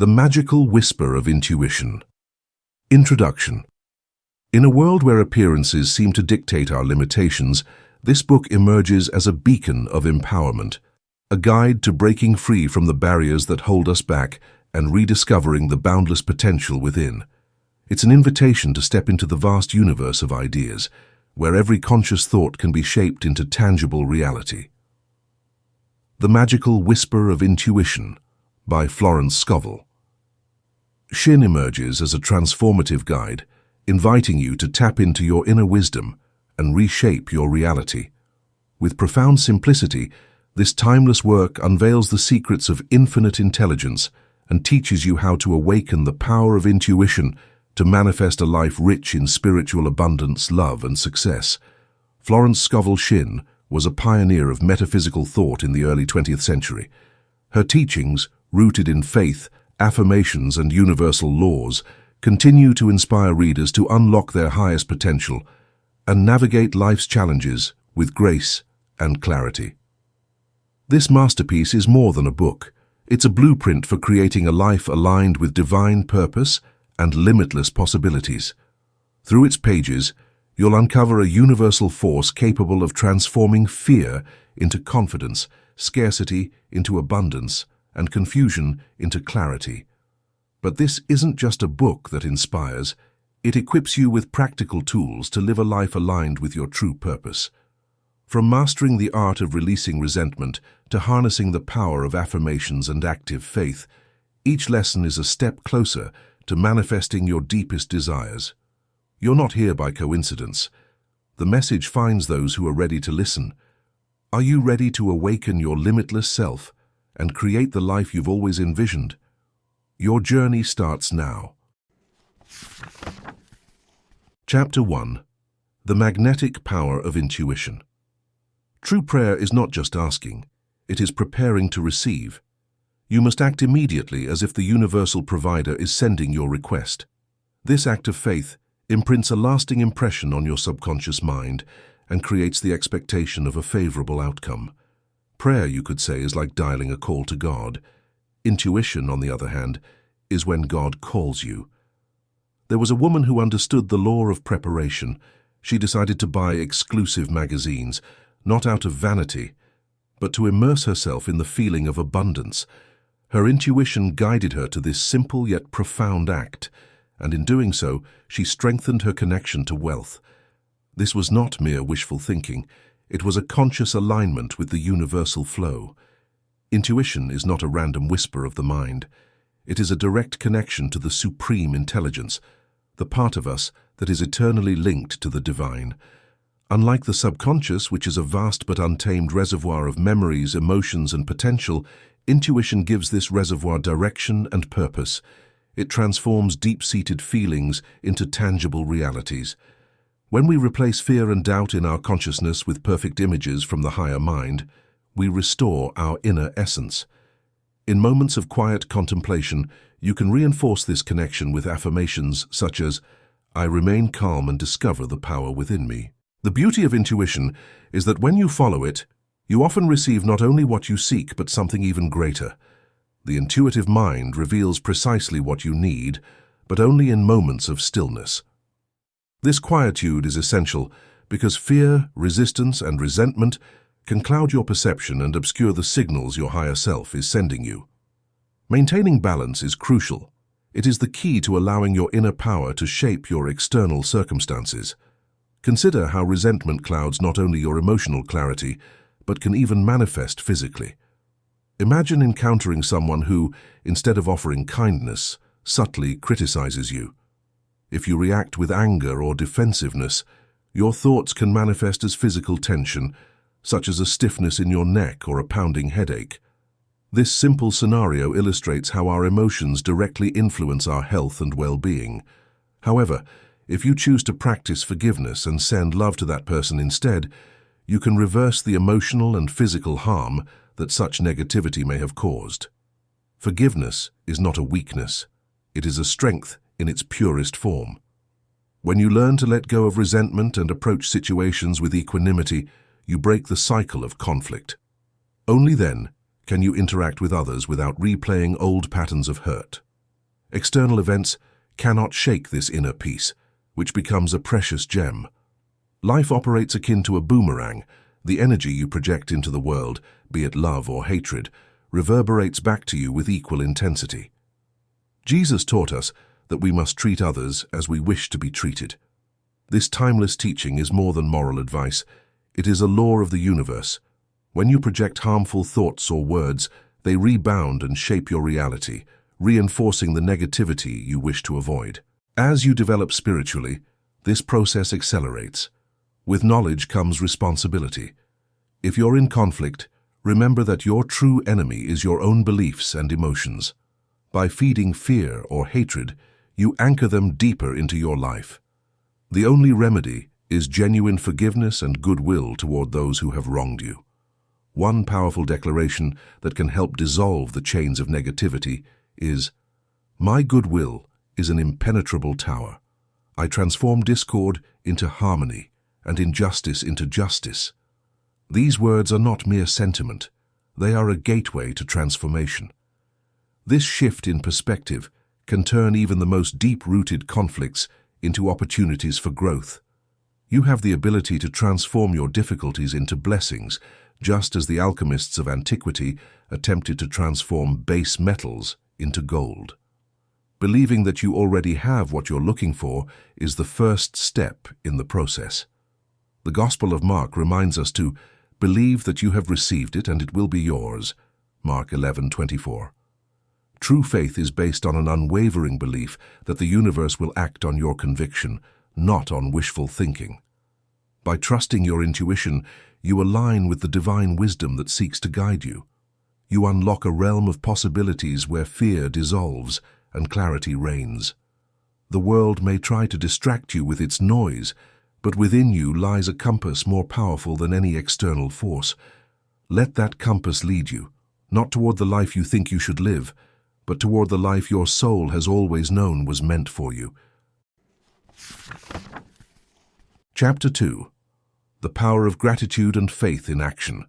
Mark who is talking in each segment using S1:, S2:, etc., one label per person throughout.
S1: The magical whisper of intuition. Introduction. In a world where appearances seem to dictate our limitations, this book emerges as a beacon of empowerment, a guide to breaking free from the barriers that hold us back and rediscovering the boundless potential within. It's an invitation to step into the vast universe of ideas, where every conscious thought can be shaped into tangible reality. The Magical Whisper of Intuition by Florence Scovel Shinn emerges as a transformative guide, inviting you to tap into your inner wisdom and reshape your reality. With profound simplicity, this timeless work unveils the secrets of infinite intelligence and teaches you how to awaken the power of intuition to manifest a life rich in spiritual abundance, love, and success. Florence Scovel Shinn was a pioneer of metaphysical thought in the early 20th century. Her teachings, rooted in faith, affirmations, and universal laws, continue to inspire readers to unlock their highest potential and navigate life's challenges with grace and clarity. This masterpiece is more than a book. It's a blueprint for creating a life aligned with divine purpose and limitless possibilities. Through its pages, you'll uncover a universal force capable of transforming fear into confidence, scarcity into abundance, and confusion into clarity. But this isn't just a book that inspires, it equips you with practical tools to live a life aligned with your true purpose. From mastering the art of releasing resentment to harnessing the power of affirmations and active faith, each lesson is a step closer to manifesting your deepest desires. You're not here by coincidence. The message finds those who are ready to listen. Are you ready to awaken your limitless self and create the life you've always envisioned? Your journey starts now. Chapter 1. The Magnetic Power of Intuition. True prayer is not just asking, it is preparing to receive. You must act immediately as if the universal provider is sending your request. This act of faith imprints a lasting impression on your subconscious mind and creates the expectation of a favorable outcome. Prayer, you could say, is like dialing a call to God. Intuition, on the other hand, is when God calls you. There was a woman who understood the law of preparation. She decided to buy exclusive magazines, not out of vanity, but to immerse herself in the feeling of abundance. Her intuition guided her to this simple yet profound act, and in doing so, she strengthened her connection to wealth. This was not mere wishful thinking. It was a conscious alignment with the universal flow. Intuition is not a random whisper of the mind. It is a direct connection to the supreme intelligence, the part of us that is eternally linked to the divine. Unlike the subconscious, which is a vast but untamed reservoir of memories, emotions, and potential, intuition gives this reservoir direction and purpose. It transforms deep-seated feelings into tangible realities. When we replace fear and doubt in our consciousness with perfect images from the higher mind, we restore our inner essence. In moments of quiet contemplation, you can reinforce this connection with affirmations such as, "I remain calm and discover the power within me." The beauty of intuition is that when you follow it, you often receive not only what you seek, but something even greater. The intuitive mind reveals precisely what you need, but only in moments of stillness. This quietude is essential because fear, resistance, and resentment can cloud your perception and obscure the signals your higher self is sending you. Maintaining balance is crucial. It is the key to allowing your inner power to shape your external circumstances. Consider how resentment clouds not only your emotional clarity, but can even manifest physically. Imagine encountering someone who, instead of offering kindness, subtly criticizes you. If you react with anger or defensiveness, your thoughts can manifest as physical tension, such as a stiffness in your neck or a pounding headache. This simple scenario illustrates how our emotions directly influence our health and well-being. However, if you choose to practice forgiveness and send love to that person instead, you can reverse the emotional and physical harm that such negativity may have caused. Forgiveness is not a weakness. It is a strength in its purest form. When you learn to let go of resentment and approach situations with equanimity, you break the cycle of conflict. Only then can you interact with others without replaying old patterns of hurt. External events cannot shake this inner peace, which becomes a precious gem. Life operates akin to a boomerang. The energy you project into the world, be it love or hatred, reverberates back to you with equal intensity. Jesus taught us that we must treat others as we wish to be treated. This timeless teaching is more than moral advice. It is a law of the universe. When you project harmful thoughts or words, they rebound and shape your reality, reinforcing the negativity you wish to avoid. As you develop spiritually, this process accelerates. With knowledge comes responsibility. If you're in conflict, remember that your true enemy is your own beliefs and emotions. By feeding fear or hatred, you anchor them deeper into your life. The only remedy is genuine forgiveness and goodwill toward those who have wronged you. One powerful declaration that can help dissolve the chains of negativity is, "My goodwill is an impenetrable tower. I transform discord into harmony and injustice into justice." These words are not mere sentiment. They are a gateway to transformation. This shift in perspective can turn even the most deep-rooted conflicts into opportunities for growth. You have the ability to transform your difficulties into blessings, just as the alchemists of antiquity attempted to transform base metals into gold. Believing that you already have what you're looking for is the first step in the process. The Gospel of Mark reminds us to believe that you have received it and it will be yours. Mark 11:24. True faith is based on an unwavering belief that the universe will act on your conviction, not on wishful thinking. By trusting your intuition, you align with the divine wisdom that seeks to guide you. You unlock a realm of possibilities where fear dissolves and clarity reigns. The world may try to distract you with its noise, but within you lies a compass more powerful than any external force. Let that compass lead you, not toward the life you think you should live, but toward the life your soul has always known was meant for you. Chapter 2. The Power of Gratitude and Faith in Action.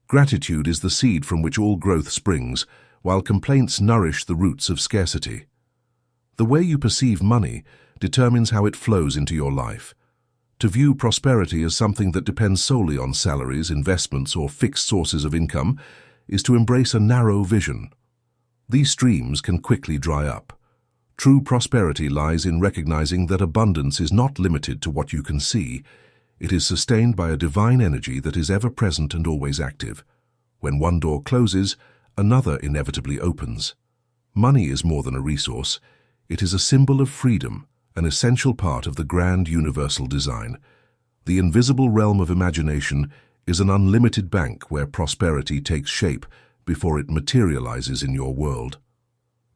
S1: Gratitude is the seed from which all growth springs, while complaints nourish the roots of scarcity. The way you perceive money determines how it flows into your life. To view prosperity as something that depends solely on salaries, investments, or fixed sources of income is to embrace a narrow vision. These streams can quickly dry up. True prosperity lies in recognizing that abundance is not limited to what you can see. It is sustained by a divine energy that is ever present and always active. When one door closes, another inevitably opens. Money is more than a resource. It is a symbol of freedom, an essential part of the grand universal design. The invisible realm of imagination is an unlimited bank where prosperity takes shape before it materializes in your world.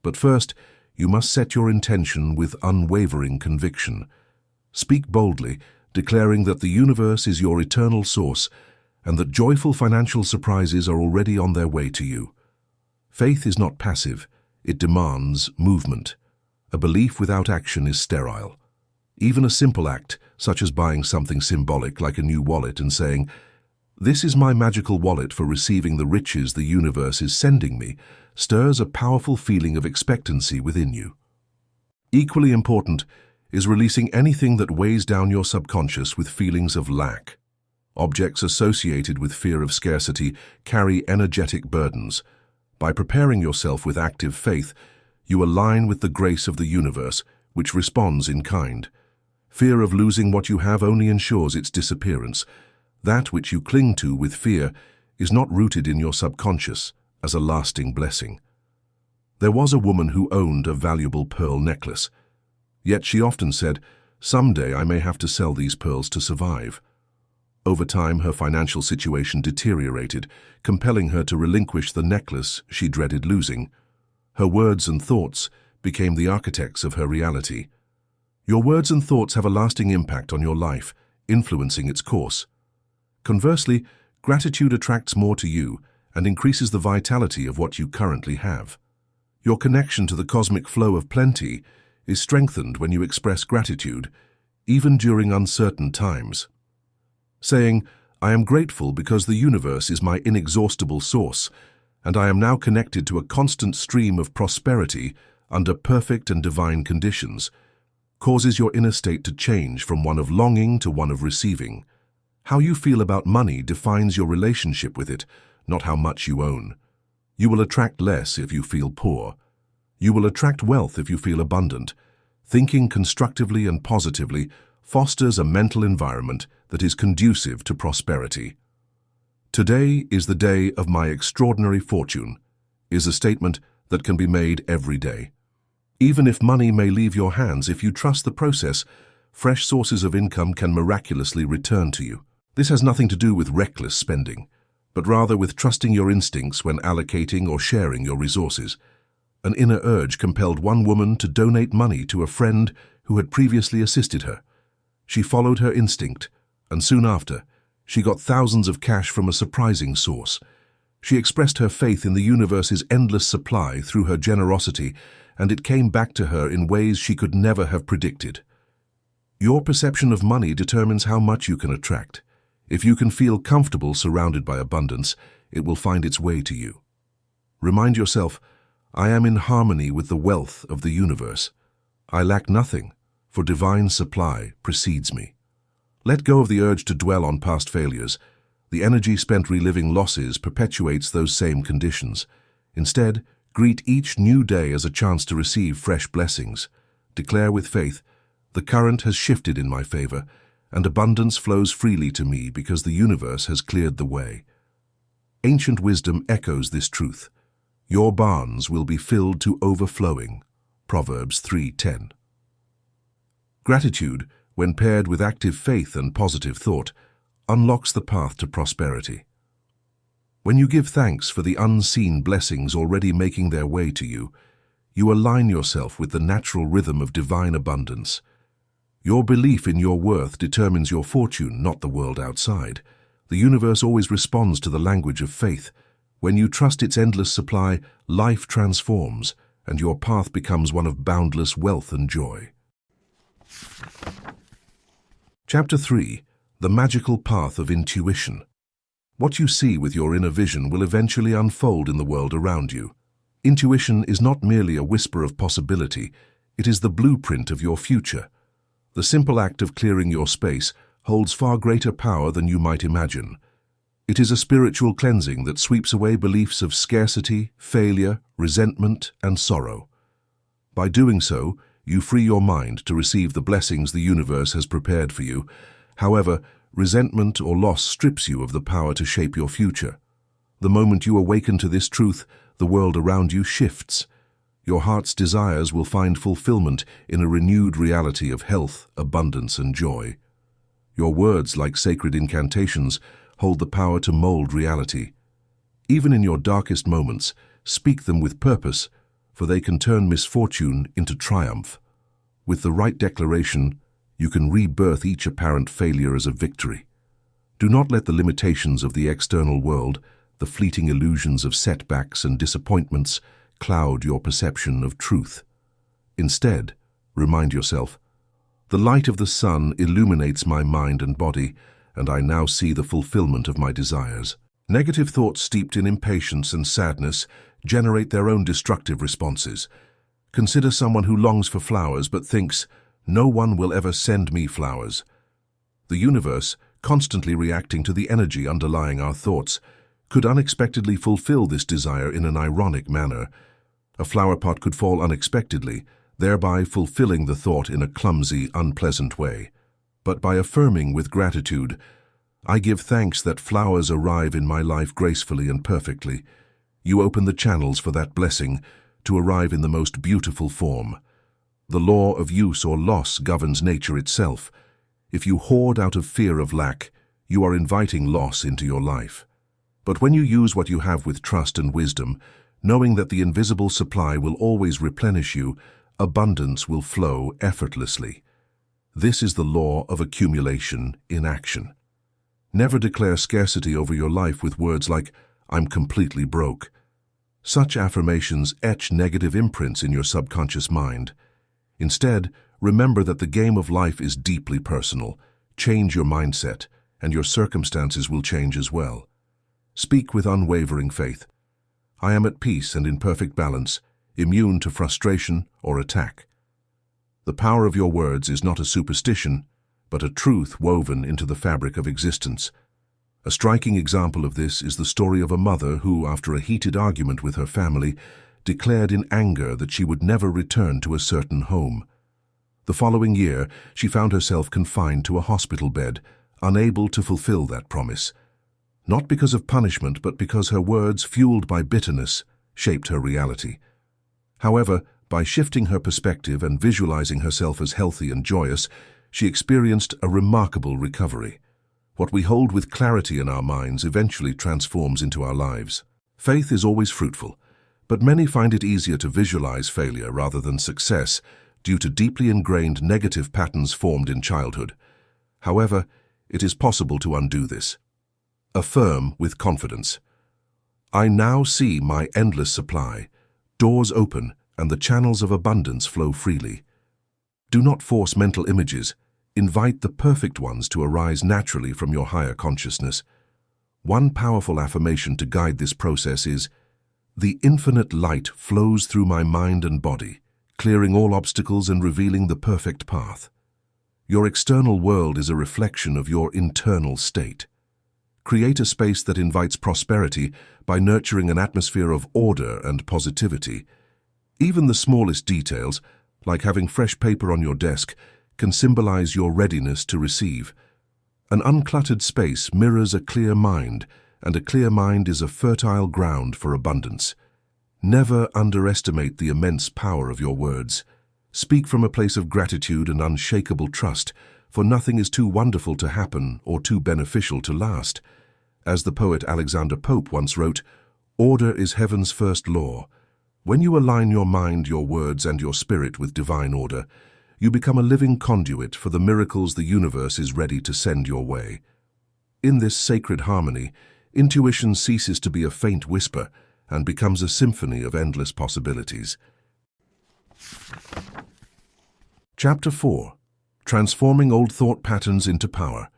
S1: But first, you must set your intention with unwavering conviction. Speak boldly, declaring that the universe is your eternal source and that joyful financial surprises are already on their way to you. Faith is not passive, it demands movement. A belief without action is sterile. Even a simple act, such as buying something symbolic like a new wallet and saying, "This is my magical wallet for receiving the riches the universe is sending me," stirs a powerful feeling of expectancy within you. Equally important is releasing anything that weighs down your subconscious with feelings of lack. Objects associated with fear of scarcity carry energetic burdens. By preparing yourself with active faith, you align with the grace of the universe, which responds in kind. Fear of losing what you have only ensures its disappearance. That which you cling to with fear is not rooted in your subconscious as a lasting blessing. There was a woman who owned a valuable pearl necklace. Yet she often said, "Someday I may have to sell these pearls to survive." Over time, her financial situation deteriorated, compelling her to relinquish the necklace she dreaded losing. Her words and thoughts became the architects of her reality. Your words and thoughts have a lasting impact on your life, influencing its course. Conversely, gratitude attracts more to you and increases the vitality of what you currently have. Your connection to the cosmic flow of plenty is strengthened when you express gratitude, even during uncertain times. Saying, "I am grateful because the universe is my inexhaustible source, and I am now connected to a constant stream of prosperity," under perfect and divine conditions, causes your inner state to change from one of longing to one of receiving. How you feel about money defines your relationship with it, not how much you own. You will attract less if you feel poor. You will attract wealth if you feel abundant. Thinking constructively and positively fosters a mental environment that is conducive to prosperity. "Today is the day of my extraordinary fortune" is a statement that can be made every day. Even if money may leave your hands, if you trust the process, fresh sources of income can miraculously return to you. This has nothing to do with reckless spending, but rather with trusting your instincts when allocating or sharing your resources. An inner urge compelled one woman to donate money to a friend who had previously assisted her. She followed her instinct, and soon after, she got thousands of cash from a surprising source. She expressed her faith in the universe's endless supply through her generosity, and it came back to her in ways she could never have predicted. Your perception of money determines how much you can attract. If you can feel comfortable surrounded by abundance, it will find its way to you. Remind yourself, "I am in harmony with the wealth of the universe. I lack nothing, for divine supply precedes me." Let go of the urge to dwell on past failures. The energy spent reliving losses perpetuates those same conditions. Instead, greet each new day as a chance to receive fresh blessings. Declare with faith, "The current has shifted in my favor, and abundance flows freely to me because the universe has cleared the way." Ancient wisdom echoes this truth. "Your barns will be filled to overflowing." Proverbs 3:10. Gratitude, when paired with active faith and positive thought, unlocks the path to prosperity. When you give thanks for the unseen blessings already making their way to you, you align yourself with the natural rhythm of divine abundance. Your belief in your worth determines your fortune, not the world outside. The universe always responds to the language of faith. When you trust its endless supply, life transforms, and your path becomes one of boundless wealth and joy. Chapter 3. The Magical Path of Intuition. What you see with your inner vision will eventually unfold in the world around you. Intuition is not merely a whisper of possibility, it is the blueprint of your future. The simple act of clearing your space holds far greater power than you might imagine. It is a spiritual cleansing that sweeps away beliefs of scarcity, failure, resentment, and sorrow. By doing so, you free your mind to receive the blessings the universe has prepared for you. However, resentment or loss strips you of the power to shape your future. The moment you awaken to this truth, the world around you shifts. Your heart's desires will find fulfillment in a renewed reality of health, abundance, and joy. Your words, like sacred incantations, hold the power to mold reality. Even in your darkest moments, speak them with purpose, for they can turn misfortune into triumph. With the right declaration, you can rebirth each apparent failure as a victory. Do not let the limitations of the external world, the fleeting illusions of setbacks and disappointments, cloud your perception of truth. Instead, remind yourself, "The light of the sun illuminates my mind and body, and I now see the fulfillment of my desires." Negative thoughts steeped in impatience and sadness generate their own destructive responses. Consider someone who longs for flowers but thinks, "No one will ever send me flowers." The universe, constantly reacting to the energy underlying our thoughts, could unexpectedly fulfill this desire in an ironic manner. A flower pot could fall unexpectedly, thereby fulfilling the thought in a clumsy, unpleasant way. But by affirming with gratitude, "I give thanks that flowers arrive in my life gracefully and perfectly," you open the channels for that blessing to arrive in the most beautiful form. The law of use or loss governs nature itself. If you hoard out of fear of lack, you are inviting loss into your life. But when you use what you have with trust and wisdom, knowing that the invisible supply will always replenish you, abundance will flow effortlessly. This is the law of accumulation in action. Never declare scarcity over your life with words like, "I'm completely broke." Such affirmations etch negative imprints in your subconscious mind. Instead, remember that the game of life is deeply personal. Change your mindset, and your circumstances will change as well. Speak with unwavering faith. "I am at peace and in perfect balance. immune to frustration or attack. The power of your words is not a superstition, but a truth woven into the fabric of existence. A striking example of this is the story of a mother who, after a heated argument with her family, declared in anger that she would never return to a certain home. The following year, she found herself confined to a hospital bed, unable to fulfill that promise. Not because of punishment, but because her words, fueled by bitterness, shaped her reality. However, by shifting her perspective and visualizing herself as healthy and joyous, she experienced a remarkable recovery. What we hold with clarity in our minds eventually transforms into our lives. Faith is always fruitful, but many find it easier to visualize failure rather than success due to deeply ingrained negative patterns formed in childhood. However, it is possible to undo this. Affirm with confidence. I now see my endless supply. Doors open and the channels of abundance flow freely. Do not force mental images. Invite the perfect ones to arise naturally from your higher consciousness. One powerful affirmation to guide this process is, "The infinite light flows through my mind and body, clearing all obstacles and revealing the perfect path." Your external world is a reflection of your internal state. Create a space that invites prosperity by nurturing an atmosphere of order and positivity. Even the smallest details, like having fresh paper on your desk, can symbolize your readiness to receive. An uncluttered space mirrors a clear mind, and a clear mind is a fertile ground for abundance. Never underestimate the immense power of your words. Speak from a place of gratitude and unshakable trust, for nothing is too wonderful to happen or too beneficial to last. As the poet Alexander Pope once wrote, "Order is heaven's first law." When you align your mind, your words, and your spirit with divine order, you become a living conduit for the miracles the universe is ready to send your way. In this sacred harmony, intuition ceases to be a faint whisper and becomes a symphony of endless possibilities. Chapter 4. Transforming Old Thought Patterns into Power.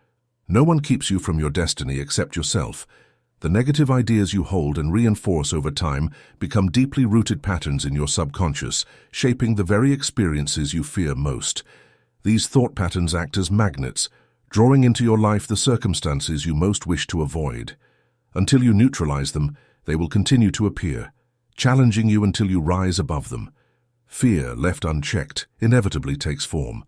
S1: No one keeps you from your destiny except yourself. The negative ideas you hold and reinforce over time become deeply rooted patterns in your subconscious, shaping the very experiences you fear most. These thought patterns act as magnets, drawing into your life the circumstances you most wish to avoid. Until you neutralize them, they will continue to appear, challenging you until you rise above them. Fear, left unchecked, inevitably takes form.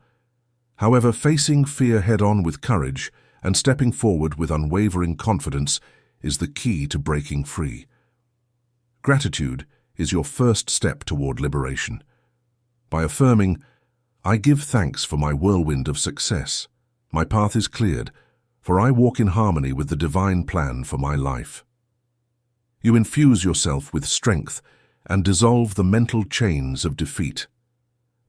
S1: However, facing fear head-on with courage and stepping forward with unwavering confidence is the key to breaking free. Gratitude is your first step toward liberation. By affirming, "I give thanks for my whirlwind of success. My path is cleared, for I walk in harmony with the divine plan for my life." You infuse yourself with strength and dissolve the mental chains of defeat.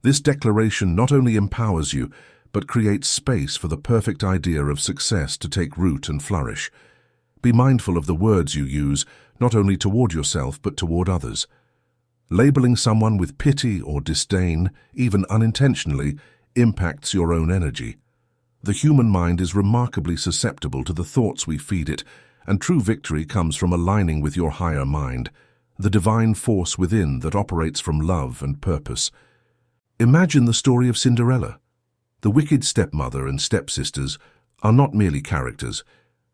S1: This declaration not only empowers you, but creates space for the perfect idea of success to take root and flourish. Be mindful of the words you use, not only toward yourself but toward others. Labeling someone with pity or disdain, even unintentionally, impacts your own energy. The human mind is remarkably susceptible to the thoughts we feed it, and true victory comes from aligning with your higher mind, the divine force within that operates from love and purpose. Imagine the story of Cinderella. The wicked stepmother and stepsisters are not merely characters.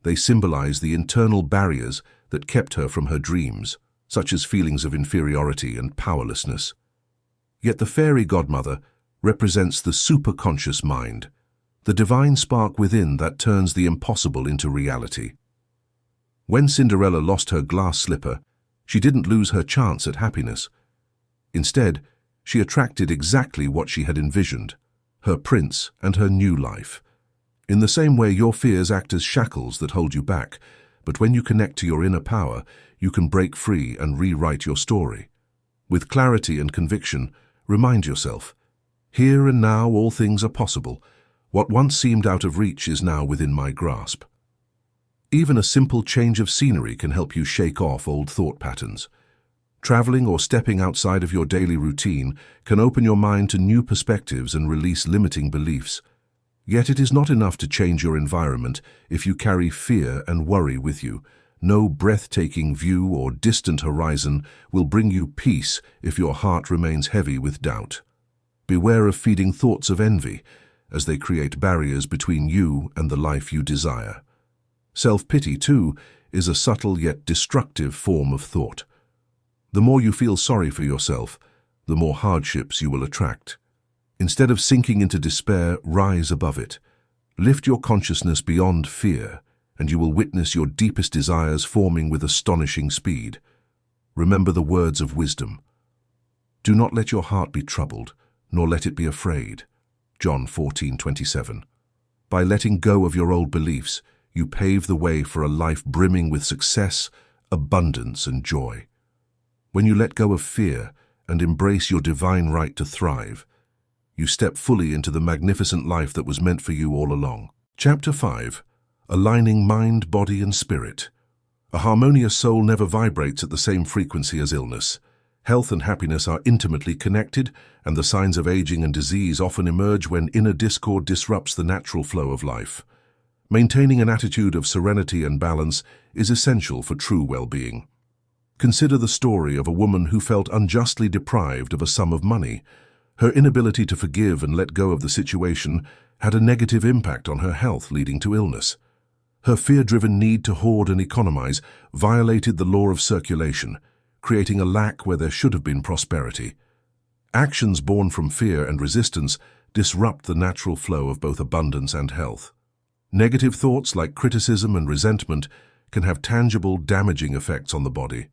S1: They symbolize the internal barriers that kept her from her dreams, such as feelings of inferiority and powerlessness. Yet the fairy godmother represents the superconscious mind, the divine spark within that turns the impossible into reality. When Cinderella lost her glass slipper, she didn't lose her chance at happiness. Instead, she attracted exactly what she had envisioned, her prince and her new life. In the same way, your fears act as shackles that hold you back, but when you connect to your inner power, you can break free and rewrite your story. With clarity and conviction, remind yourself, "Here and now all things are possible. What once seemed out of reach is now within my grasp." Even a simple change of scenery can help you shake off old thought patterns. Traveling or stepping outside of your daily routine can open your mind to new perspectives and release limiting beliefs. Yet it is not enough to change your environment if you carry fear and worry with you. No breathtaking view or distant horizon will bring you peace if your heart remains heavy with doubt. Beware of feeding thoughts of envy, as they create barriers between you and the life you desire. Self-pity, too, is a subtle yet destructive form of thought. The more you feel sorry for yourself, the more hardships you will attract. Instead of sinking into despair, rise above it. Lift your consciousness beyond fear, and you will witness your deepest desires forming with astonishing speed. Remember the words of wisdom. Do not let your heart be troubled, nor let it be afraid. John 14:27. By letting go of your old beliefs, you pave the way for a life brimming with success, abundance, and joy. When you let go of fear and embrace your divine right to thrive, you step fully into the magnificent life that was meant for you all along. Chapter 5. Aligning Mind, Body, and Spirit. A harmonious soul never vibrates at the same frequency as illness. Health and happiness are intimately connected, and the signs of aging and disease often emerge when inner discord disrupts the natural flow of life. Maintaining an attitude of serenity and balance is essential for true well-being. Consider the story of a woman who felt unjustly deprived of a sum of money. Her inability to forgive and let go of the situation had a negative impact on her health, leading to illness. Her fear-driven need to hoard and economize violated the law of circulation, creating a lack where there should have been prosperity. Actions born from fear and resistance disrupt the natural flow of both abundance and health. Negative thoughts like criticism and resentment can have tangible, damaging effects on the body.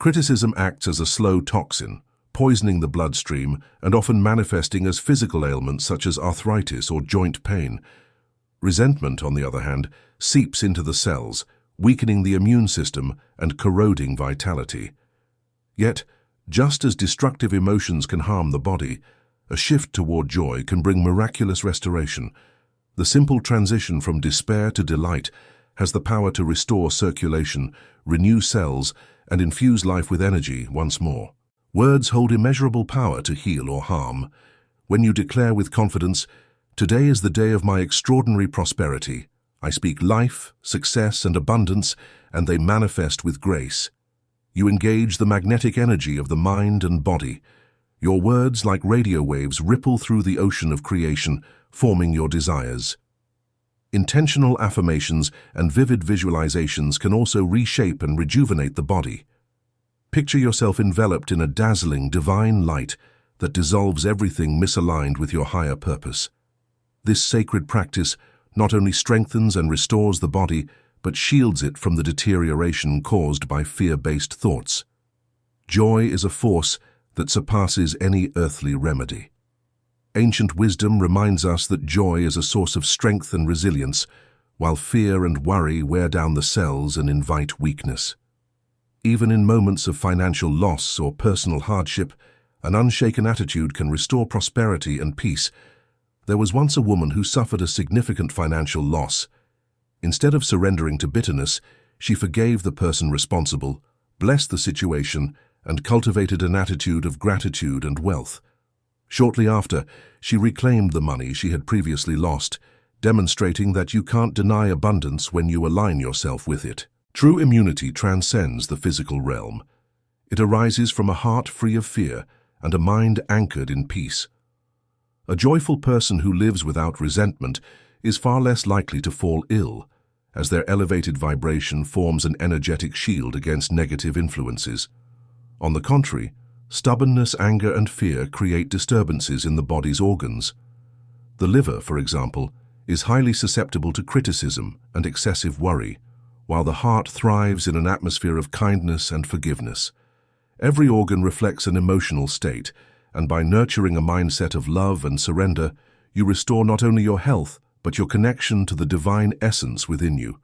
S1: Criticism acts as a slow toxin, poisoning the bloodstream and often manifesting as physical ailments such as arthritis or joint pain. Resentment, on the other hand, seeps into the cells, weakening the immune system and corroding vitality. Yet, just as destructive emotions can harm the body, a shift toward joy can bring miraculous restoration. The simple transition from despair to delight has the power to restore circulation, renew cells, and infuse life with energy once more. Words hold immeasurable power to heal or harm. When you declare with confidence, "Today is the day of my extraordinary prosperity. I speak life, success, and abundance, and they manifest with grace," you engage the magnetic energy of the mind and body. Your words, like radio waves, ripple through the ocean of creation, forming your desires. Intentional affirmations and vivid visualizations can also reshape and rejuvenate the body. Picture yourself enveloped in a dazzling, divine light that dissolves everything misaligned with your higher purpose. This sacred practice not only strengthens and restores the body, but shields it from the deterioration caused by fear-based thoughts. Joy is a force that surpasses any earthly remedy. Ancient wisdom reminds us that joy is a source of strength and resilience, while fear and worry wear down the cells and invite weakness. Even in moments of financial loss or personal hardship, an unshaken attitude can restore prosperity and peace. There was once a woman who suffered a significant financial loss. Instead of surrendering to bitterness, she forgave the person responsible, blessed the situation, and cultivated an attitude of gratitude and wealth. Shortly after, she reclaimed the money she had previously lost, demonstrating that you can't deny abundance when you align yourself with it. True immunity transcends the physical realm. It arises from a heart free of fear and a mind anchored in peace. A joyful person who lives without resentment is far less likely to fall ill, as their elevated vibration forms an energetic shield against negative influences. On the contrary, stubbornness, anger, and fear create disturbances in the body's organs. The liver, for example, is highly susceptible to criticism and excessive worry, while the heart thrives in an atmosphere of kindness and forgiveness. Every organ reflects an emotional state, and by nurturing a mindset of love and surrender, you restore not only your health, but your connection to the divine essence within you.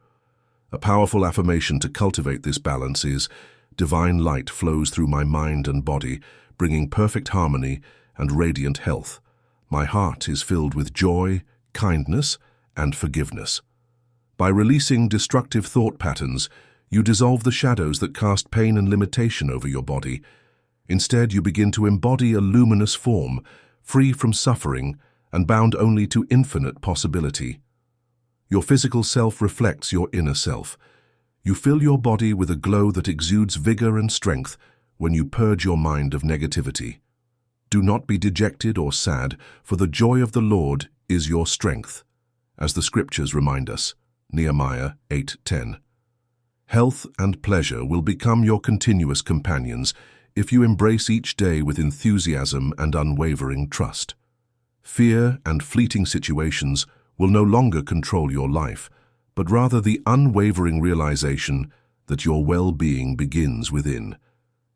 S1: A powerful affirmation to cultivate this balance is, "Divine light flows through my mind and body, bringing perfect harmony and radiant health. My heart is filled with joy, kindness, and forgiveness." By releasing destructive thought patterns, you dissolve the shadows that cast pain and limitation over your body. Instead, you begin to embody a luminous form, free from suffering and bound only to infinite possibility. Your physical self reflects your inner self. You fill your body with a glow that exudes vigor and strength when you purge your mind of negativity. Do not be dejected or sad, for the joy of the Lord is your strength, as the scriptures remind us, Nehemiah 8:10. Health and pleasure will become your continuous companions if you embrace each day with enthusiasm and unwavering trust. Fear and fleeting situations will no longer control your life, but rather the unwavering realization that your well-being begins within.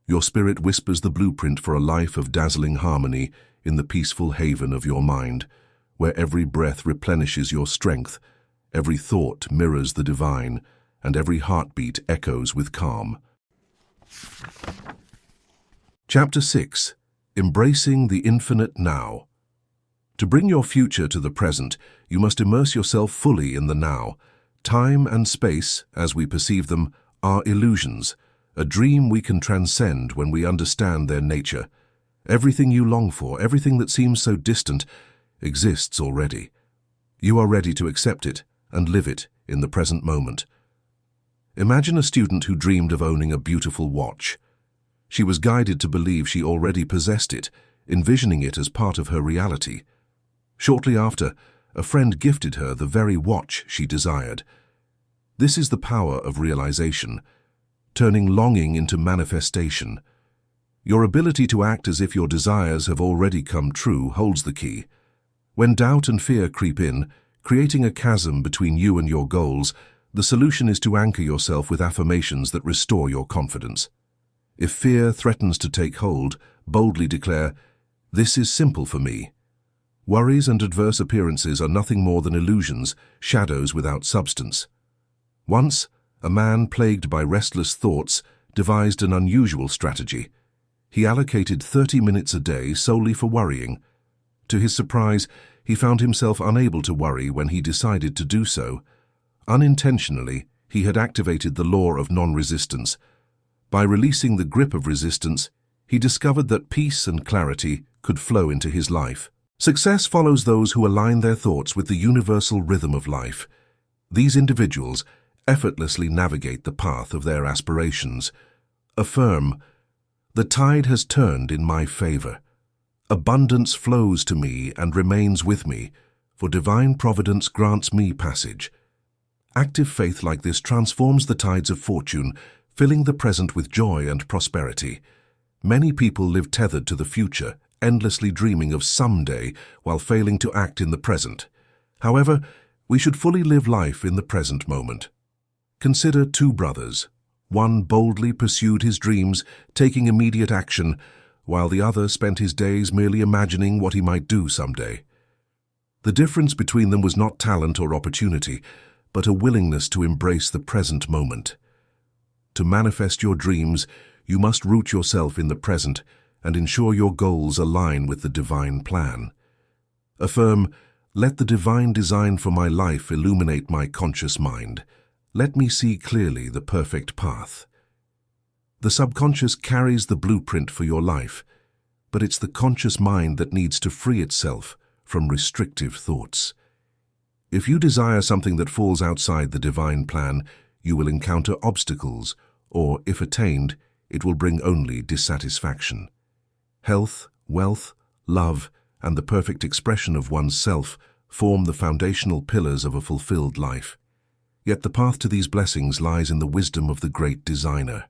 S1: Your spirit whispers the blueprint for a life of dazzling harmony in the peaceful haven of your mind, where every breath replenishes your strength, every thought mirrors the divine, and every heartbeat echoes with calm. Chapter 6. Embracing the Infinite Now. To bring your future to the present, you must immerse yourself fully in the now. Time and space, as we perceive them, are illusions, a dream we can transcend when we understand their nature. Everything you long for, everything that seems so distant, exists already. You are ready to accept it and live it in the present moment. Imagine a student who dreamed of owning a beautiful watch. She was guided to believe she already possessed it, envisioning it as part of her reality. Shortly after, a friend gifted her the very watch she desired. This is the power of realization, turning longing into manifestation. Your ability to act as if your desires have already come true holds the key. When doubt and fear creep in, creating a chasm between you and your goals, the solution is to anchor yourself with affirmations that restore your confidence. If fear threatens to take hold, boldly declare, "This is simple for me." Worries and adverse appearances are nothing more than illusions, shadows without substance. Once, a man plagued by restless thoughts devised an unusual strategy. He allocated 30 minutes a day solely for worrying. To his surprise, he found himself unable to worry when he decided to do so. Unintentionally, he had activated the law of non-resistance. By releasing the grip of resistance, he discovered that peace and clarity could flow into his life. Success follows those who align their thoughts with the universal rhythm of life. These individuals effortlessly navigate the path of their aspirations. Affirm, "The tide has turned in my favor. Abundance flows to me and remains with me, for divine providence grants me passage." Active faith like this transforms the tides of fortune, filling the present with joy and prosperity. Many people live tethered to the future, endlessly dreaming of someday while failing to act in the present. However, we should fully live life in the present moment. Consider two brothers. One boldly pursued his dreams, taking immediate action, while the other spent his days merely imagining what he might do someday. The difference between them was not talent or opportunity, but a willingness to embrace the present moment. To manifest your dreams, you must root yourself in the present and ensure your goals align with the divine plan. Affirm, "Let the divine design for my life illuminate my conscious mind. Let me see clearly the perfect path." The subconscious carries the blueprint for your life, but it's the conscious mind that needs to free itself from restrictive thoughts. If you desire something that falls outside the divine plan, you will encounter obstacles, or, if attained, it will bring only dissatisfaction. Health, wealth, love, and the perfect expression of one's self form the foundational pillars of a fulfilled life. Yet the path to these blessings lies in the wisdom of the great designer.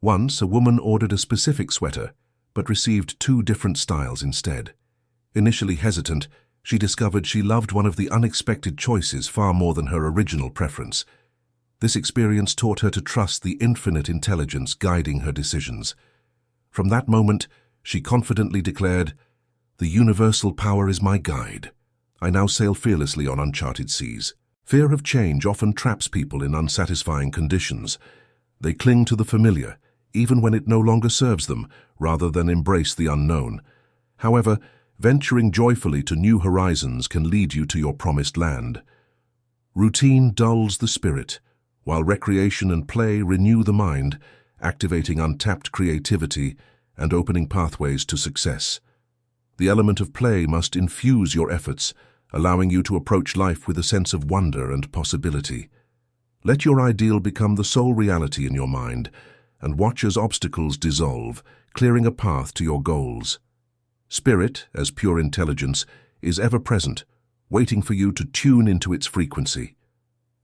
S1: Once, a woman ordered a specific sweater, but received 2 different styles instead. Initially hesitant, she discovered she loved one of the unexpected choices far more than her original preference. This experience taught her to trust the infinite intelligence guiding her decisions. From that moment, she confidently declared, "The universal power is my guide. I now sail fearlessly on uncharted seas." Fear of change often traps people in unsatisfying conditions. They cling to the familiar, even when it no longer serves them, rather than embrace the unknown. However, venturing joyfully to new horizons can lead you to your promised land. Routine dulls the spirit, while recreation and play renew the mind, activating untapped creativity and opening pathways to success. The element of play must infuse your efforts, allowing you to approach life with a sense of wonder and possibility. Let your ideal become the sole reality in your mind, and watch as obstacles dissolve, clearing a path to your goals. Spirit, as pure intelligence, is ever present, waiting for you to tune into its frequency.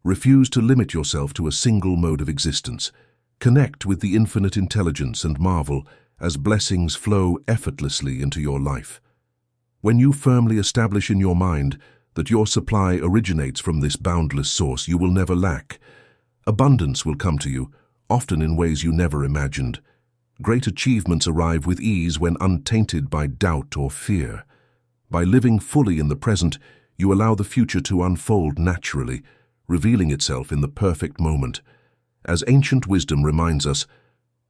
S1: Refuse to limit yourself to a single mode of existence. Connect with the infinite intelligence and marvel as blessings flow effortlessly into your life. When you firmly establish in your mind that your supply originates from this boundless source, you will never lack. Abundance will come to you, often in ways you never imagined. Great achievements arrive with ease when untainted by doubt or fear. By living fully in the present, you allow the future to unfold naturally, revealing itself in the perfect moment. As ancient wisdom reminds us,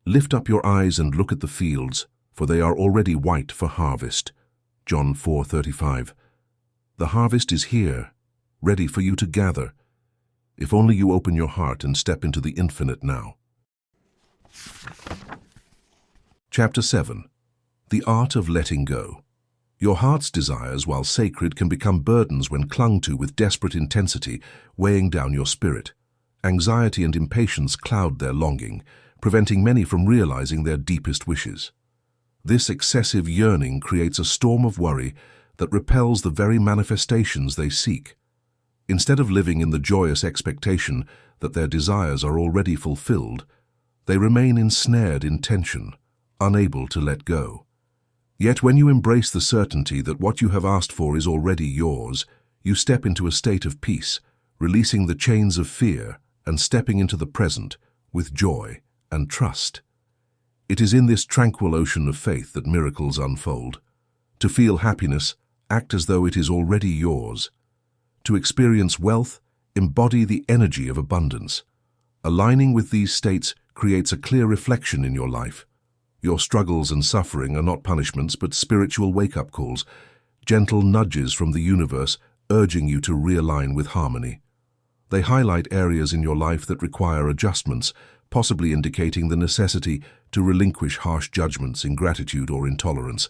S1: lift up your eyes and look at the fields, for they are already white for harvest. John 4:35. The harvest is here, ready for you to gather, if only you open your heart and step into the infinite now. Chapter 7. The Art of Letting Go. Your heart's desires, while sacred, can become burdens when clung to with desperate intensity, weighing down your spirit. Anxiety and impatience cloud their longing, preventing many from realizing their deepest wishes. This excessive yearning creates a storm of worry that repels the very manifestations they seek. Instead of living in the joyous expectation that their desires are already fulfilled, they remain ensnared in tension, unable to let go. Yet when you embrace the certainty that what you have asked for is already yours, you step into a state of peace, releasing the chains of fear and stepping into the present with joy and trust. It is in this tranquil ocean of faith that miracles unfold. To feel happiness, act as though it is already yours. To experience wealth, embody the energy of abundance. Aligning with these states creates a clear reflection in your life. Your struggles and suffering are not punishments but spiritual wake-up calls, gentle nudges from the universe urging you to realign with harmony. They highlight areas in your life that require adjustments, possibly indicating the necessity to relinquish harsh judgments, ingratitude, or intolerance.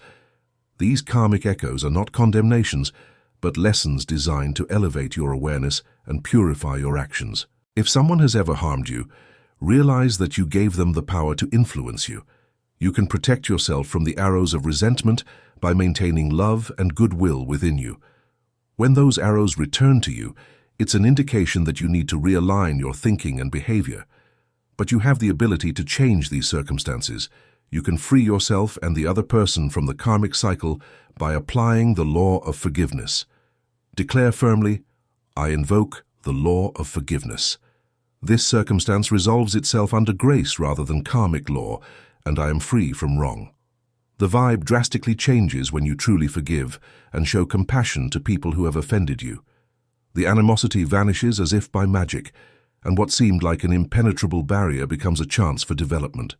S1: These karmic echoes are not condemnations, but lessons designed to elevate your awareness and purify your actions. If someone has ever harmed you, realize that you gave them the power to influence you. You can protect yourself from the arrows of resentment by maintaining love and goodwill within you. When those arrows return to you, it's an indication that you need to realign your thinking and behavior. But you have the ability to change these circumstances. You can free yourself and the other person from the karmic cycle by applying the law of forgiveness. Declare firmly, "I invoke the law of forgiveness." This circumstance resolves itself under grace rather than karmic law, and I am free from wrong. The vibe drastically changes when you truly forgive and show compassion to people who have offended you. The animosity vanishes as if by magic, and what seemed like an impenetrable barrier becomes a chance for development.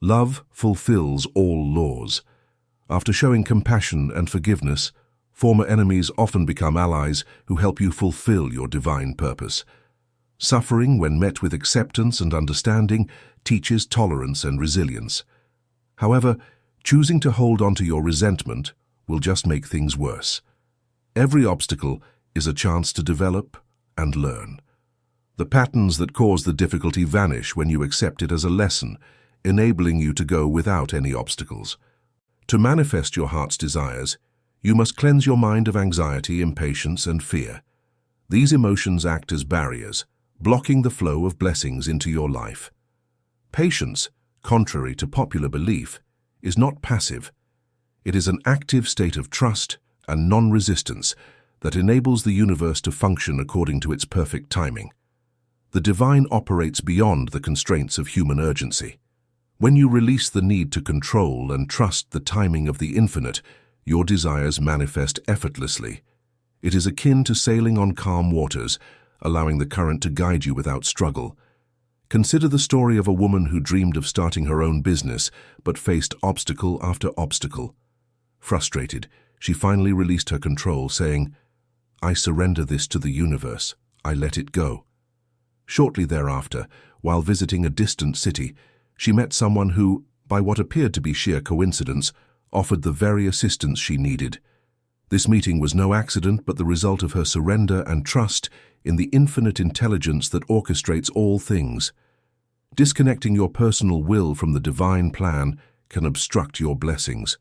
S1: Love fulfills all laws. After showing compassion and forgiveness, former enemies often become allies who help you fulfill your divine purpose. Suffering, when met with acceptance and understanding, teaches tolerance and resilience. However, choosing to hold on to your resentment will just make things worse. Every obstacle is a chance to develop and learn. The patterns that cause the difficulty vanish when you accept it as a lesson, enabling you to go without any obstacles. To manifest your heart's desires, you must cleanse your mind of anxiety, impatience, and fear. These emotions act as barriers, blocking the flow of blessings into your life. Patience, contrary to popular belief, is not passive. It is an active state of trust and non-resistance that enables the universe to function according to its perfect timing. The divine operates beyond the constraints of human urgency. When you release the need to control and trust the timing of the infinite, your desires manifest effortlessly. It is akin to sailing on calm waters, allowing the current to guide you without struggle. Consider the story of a woman who dreamed of starting her own business, but faced obstacle after obstacle. Frustrated, she finally released her control, saying, "I surrender this to the universe. I let it go." Shortly thereafter, while visiting a distant city, she met someone who, by what appeared to be sheer coincidence, offered the very assistance she needed. This meeting was no accident but the result of her surrender and trust in the infinite intelligence that orchestrates all things. Disconnecting your personal will from the divine plan can obstruct your blessings.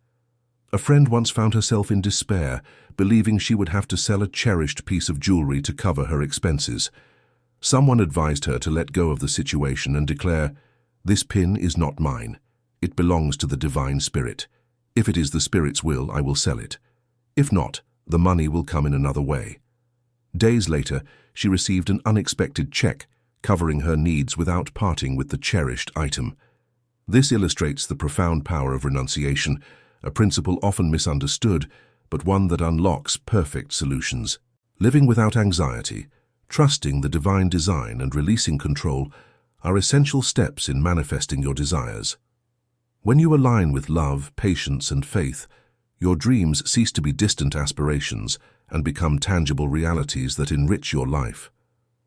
S1: A friend once found herself in despair, believing she would have to sell a cherished piece of jewelry to cover her expenses. Someone advised her to let go of the situation and declare, "This pin is not mine. It belongs to the divine spirit. If it is the spirit's will, I will sell it. If not, the money will come in another way." Days later, she received an unexpected check, covering her needs without parting with the cherished item. This illustrates the profound power of renunciation, a principle often misunderstood, but one that unlocks perfect solutions. Living without anxiety, trusting the divine design, and releasing control are essential steps in manifesting your desires. When you align with love, patience, and faith, your dreams cease to be distant aspirations and become tangible realities that enrich your life.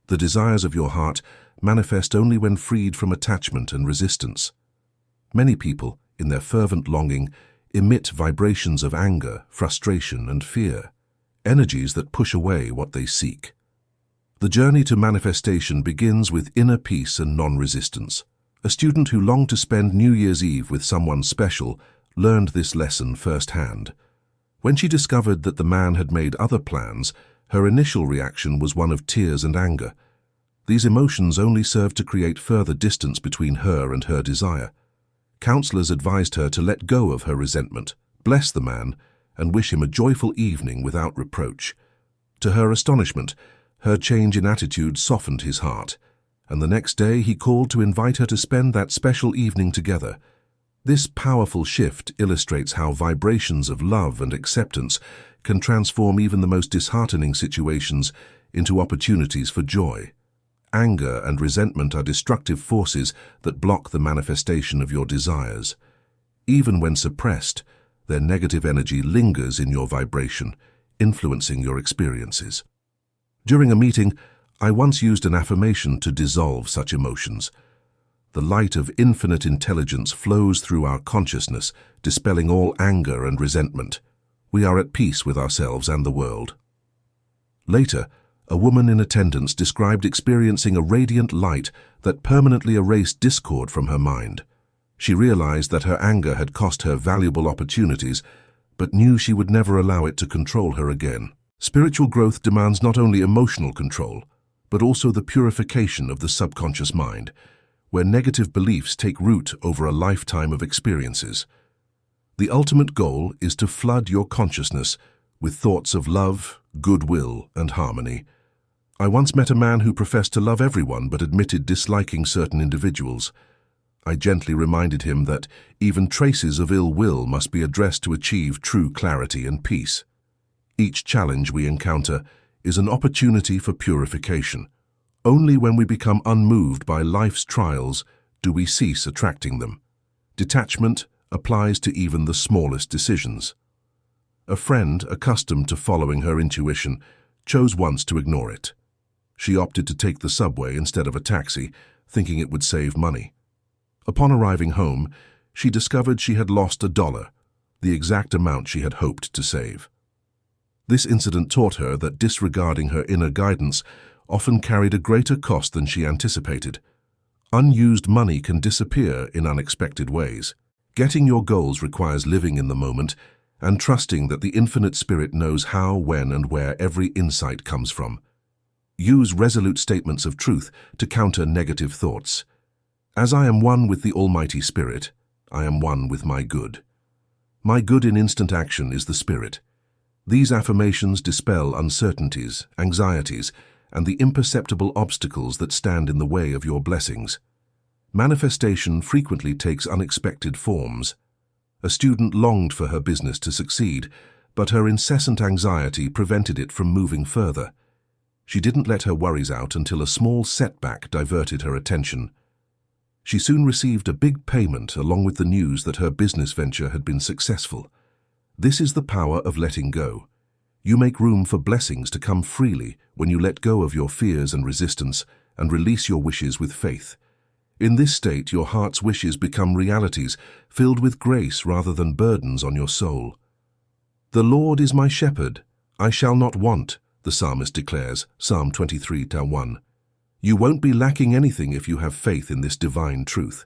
S1: The desires of your heart manifest only when freed from attachment and resistance. Many people, in their fervent longing, emit vibrations of anger, frustration, and fear, energies that push away what they seek. The journey to manifestation begins with inner peace and non-resistance. A student who longed to spend New Year's Eve with someone special learned this lesson firsthand. When she discovered that the man had made other plans, her initial reaction was one of tears and anger. These emotions only served to create further distance between her and her desire. Counselors advised her to let go of her resentment, bless the man, and wish him a joyful evening without reproach. To her astonishment, her change in attitude softened his heart, and the next day he called to invite her to spend that special evening together. This powerful shift illustrates how vibrations of love and acceptance can transform even the most disheartening situations into opportunities for joy. Anger and resentment are destructive forces that block the manifestation of your desires. Even when suppressed, their negative energy lingers in your vibration, influencing your experiences. During a meeting, I once used an affirmation to dissolve such emotions. The light of infinite intelligence flows through our consciousness, dispelling all anger and resentment. We are at peace with ourselves and the world. Later, a woman in attendance described experiencing a radiant light that permanently erased discord from her mind. She realized that her anger had cost her valuable opportunities, but knew she would never allow it to control her again. Spiritual growth demands not only emotional control, but also the purification of the subconscious mind, where negative beliefs take root over a lifetime of experiences. The ultimate goal is to flood your consciousness with thoughts of love, goodwill, and harmony. I once met a man who professed to love everyone but admitted disliking certain individuals. I gently reminded him that even traces of ill will must be addressed to achieve true clarity and peace. Each challenge we encounter is an opportunity for purification. Only when we become unmoved by life's trials do we cease attracting them. Detachment applies to even the smallest decisions. A friend, accustomed to following her intuition, chose once to ignore it. She opted to take the subway instead of a taxi, thinking it would save money. Upon arriving home, she discovered she had lost $1, the exact amount she had hoped to save. This incident taught her that disregarding her inner guidance often carried a greater cost than she anticipated. Unused money can disappear in unexpected ways. Getting your goals requires living in the moment and trusting that the infinite spirit knows how, when, and where every insight comes from. Use resolute statements of truth to counter negative thoughts. As I am one with the Almighty Spirit, I am one with my good. My good in instant action is the Spirit. These affirmations dispel uncertainties, anxieties, and the imperceptible obstacles that stand in the way of your blessings. Manifestation frequently takes unexpected forms. A student longed for her business to succeed, but her incessant anxiety prevented it from moving further. She didn't let her worries out until a small setback diverted her attention. She soon received a big payment along with the news that her business venture had been successful. This is the power of letting go. You make room for blessings to come freely when you let go of your fears and resistance and release your wishes with faith. In this state, your heart's wishes become realities, filled with grace rather than burdens on your soul. The Lord is my shepherd, I shall not want. the psalmist declares, Psalm 23:1. You won't be lacking anything if you have faith in this divine truth.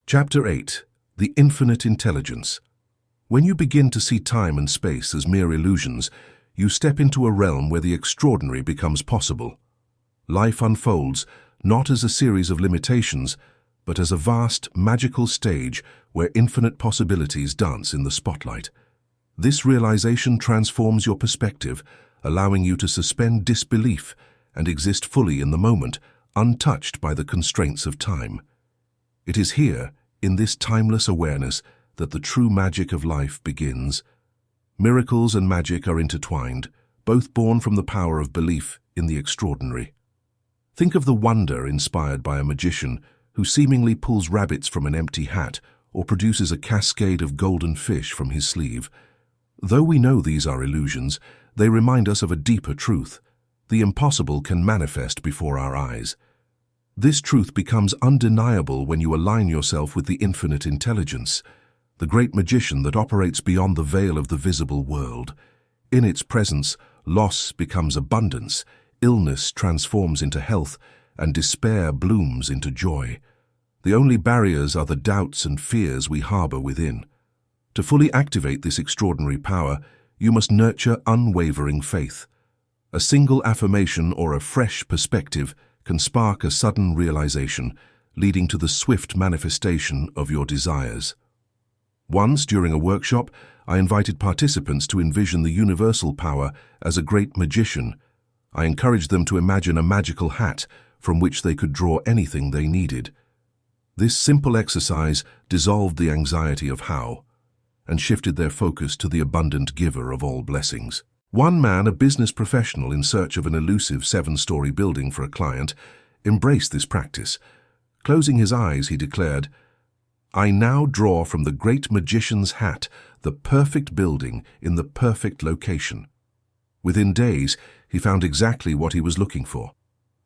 S1: Chapter 8. The Infinite Intelligence. When you begin to see time and space as mere illusions, you step into a realm where the extraordinary becomes possible. Life unfolds not as a series of limitations, but as a vast, magical stage where infinite possibilities dance in the spotlight. This realization transforms your perspective, allowing you to suspend disbelief and exist fully in the moment, untouched by the constraints of time. It is here, in this timeless awareness, that the true magic of life begins. Miracles and magic are intertwined, both born from the power of belief in the extraordinary. Think of the wonder inspired by a magician who seemingly pulls rabbits from an empty hat or produces a cascade of golden fish from his sleeve. Though we know these are illusions, they remind us of a deeper truth. The impossible can manifest before our eyes. This truth becomes undeniable when you align yourself with the infinite intelligence, the great magician that operates beyond the veil of the visible world. In its presence, loss becomes abundance, illness transforms into health, and despair blooms into joy. The only barriers are the doubts and fears we harbor within. To fully activate this extraordinary power, you must nurture unwavering faith. A single affirmation or a fresh perspective can spark a sudden realization, leading to the swift manifestation of your desires. Once, during a workshop, I invited participants to envision the universal power as a great magician. I encouraged them to imagine a magical hat from which they could draw anything they needed. This simple exercise dissolved the anxiety of how, and shifted their focus to the abundant giver of all blessings. One man, a business professional in search of an elusive 7-story building for a client, embraced this practice. Closing his eyes, he declared, "I now draw from the great magician's hat the perfect building in the perfect location." Within days, he found exactly what he was looking for.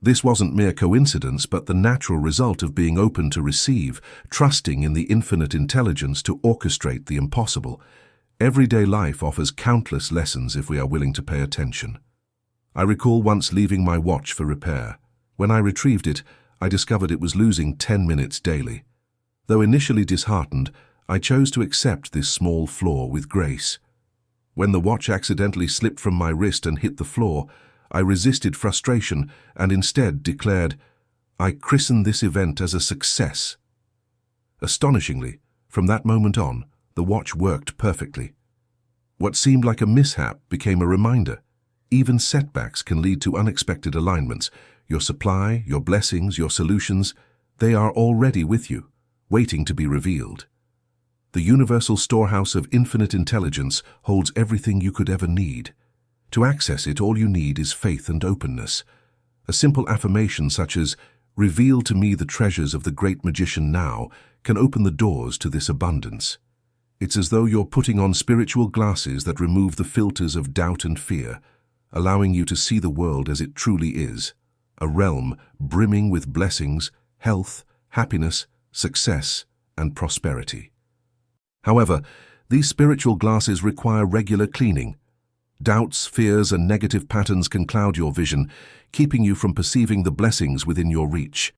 S1: This wasn't mere coincidence, but the natural result of being open to receive, trusting in the infinite intelligence to orchestrate the impossible. Everyday life offers countless lessons if we are willing to pay attention. I recall once leaving my watch for repair. When I retrieved it, I discovered it was losing 10 minutes daily. Though initially disheartened, I chose to accept this small flaw with grace. When the watch accidentally slipped from my wrist and hit the floor, I resisted frustration and instead declared, "I christen this event as a success." Astonishingly, from that moment on, the watch worked perfectly. What seemed like a mishap became a reminder. Even setbacks can lead to unexpected alignments. Your supply, your blessings, your solutions, they are already with you, waiting to be revealed. The universal storehouse of infinite intelligence holds everything you could ever need. To access it, all you need is faith and openness. A simple affirmation such as, "Reveal to me the treasures of the great magician now," can open the doors to this abundance. It's as though you're putting on spiritual glasses that remove the filters of doubt and fear, allowing you to see the world as it truly is, a realm brimming with blessings, health, happiness, success, and prosperity. However, these spiritual glasses require regular cleaning. Doubts, fears, and negative patterns can cloud your vision, keeping you from perceiving the blessings within your reach.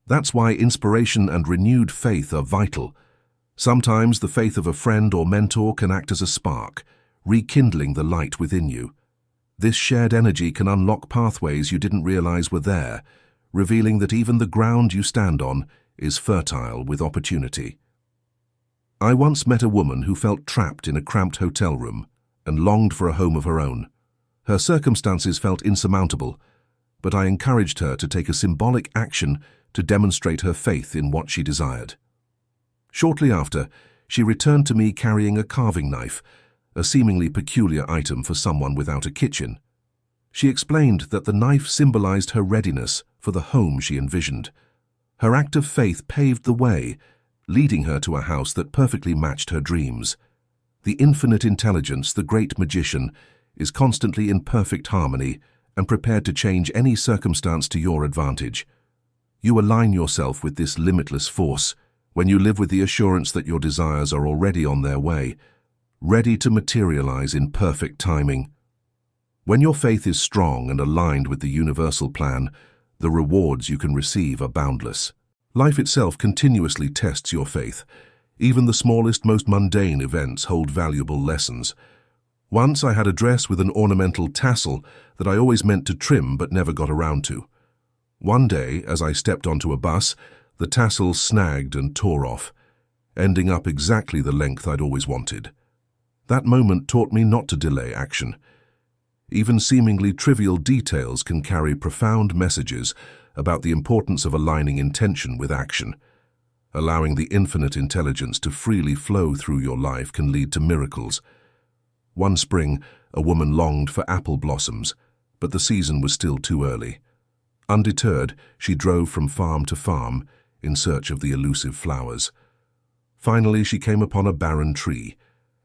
S1: That's why inspiration and renewed faith are vital. Sometimes the faith of a friend or mentor can act as a spark, rekindling the light within you. This shared energy can unlock pathways you didn't realize were there, revealing that even the ground you stand on is fertile with opportunity. I once met a woman who felt trapped in a cramped hotel room and longed for a home of her own. Her circumstances felt insurmountable, but I encouraged her to take a symbolic action to demonstrate her faith in what she desired. Shortly after, she returned to me carrying a carving knife, a seemingly peculiar item for someone without a kitchen. She explained that the knife symbolized her readiness for the home she envisioned. Her act of faith paved the way, leading her to a house that perfectly matched her dreams. The infinite intelligence, the great magician, is constantly in perfect harmony and prepared to change any circumstance to your advantage. You align yourself with this limitless force when you live with the assurance that your desires are already on their way. ready to materialize in perfect timing. When your faith is strong and aligned with the universal plan, the rewards you can receive are boundless. Life itself continuously tests your faith. Even the smallest, most mundane events hold valuable lessons. Once I had a dress with an ornamental tassel that I always meant to trim but never got around to. One day, as I stepped onto a bus, the tassel snagged and tore off, ending up exactly the length I'd always wanted. That moment taught me not to delay action. Even seemingly trivial details can carry profound messages about the importance of aligning intention with action. Allowing the infinite intelligence to freely flow through your life can lead to miracles. One spring, a woman longed for apple blossoms, but the season was still too early. Undeterred, she drove from farm to farm in search of the elusive flowers. Finally, she came upon a barren tree,